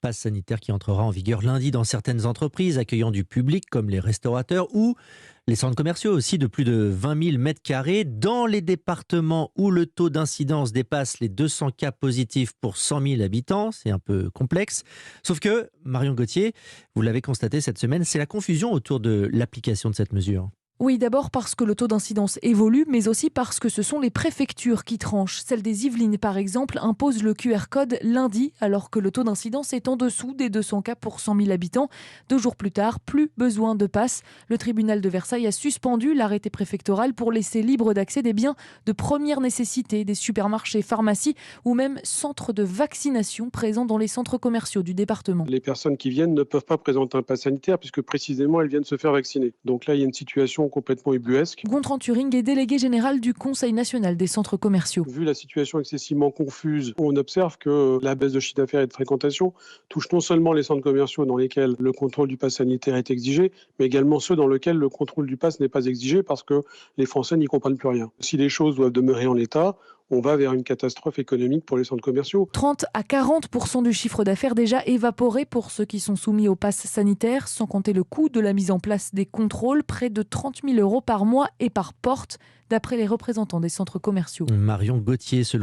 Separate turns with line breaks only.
pass sanitaire qui entrera en vigueur lundi dans certaines entreprises accueillant du public comme les restaurateurs ou les centres commerciaux aussi de plus de 20 000 mètres carrés. Dans les départements où le taux d'incidence dépasse les 200 cas positifs pour 100 000 habitants, c'est un peu complexe. Sauf que, Marion Gauthier, vous l'avez constaté cette semaine, c'est la confusion autour de l'application de cette mesure.
Oui, d'abord parce que le taux d'incidence évolue, mais aussi parce que ce sont les préfectures qui tranchent. Celle des Yvelines, par exemple, impose le QR code lundi, alors que le taux d'incidence est en dessous des 200 cas pour 100 000 habitants. 2 jours plus tard, plus besoin de passe. Le tribunal de Versailles a suspendu l'arrêté préfectoral pour laisser libre d'accès des biens de première nécessité, des supermarchés, pharmacies ou même centres de vaccination présents dans les centres commerciaux du département.
Les personnes qui viennent ne peuvent pas présenter un pass sanitaire puisque précisément elles viennent se faire vacciner. Donc là, il y a une situation complètement ubuesque.
Gontran Turing est délégué général du Conseil national des centres commerciaux.
Vu la situation excessivement confuse, on observe que la baisse de chiffre d'affaires et de fréquentation touche non seulement les centres commerciaux dans lesquels le contrôle du pass sanitaire est exigé, mais également ceux dans lesquels le contrôle du pass n'est pas exigé parce que les Français n'y comprennent plus rien. Si les choses doivent demeurer en l'état, on va vers une catastrophe économique pour les centres commerciaux.
30 à 40% du chiffre d'affaires déjà évaporé pour ceux qui sont soumis au pass sanitaire, sans compter le coût de la mise en place des contrôles, près de 30 000 € par mois et par porte, d'après les représentants des centres commerciaux.
Marion Gauthier,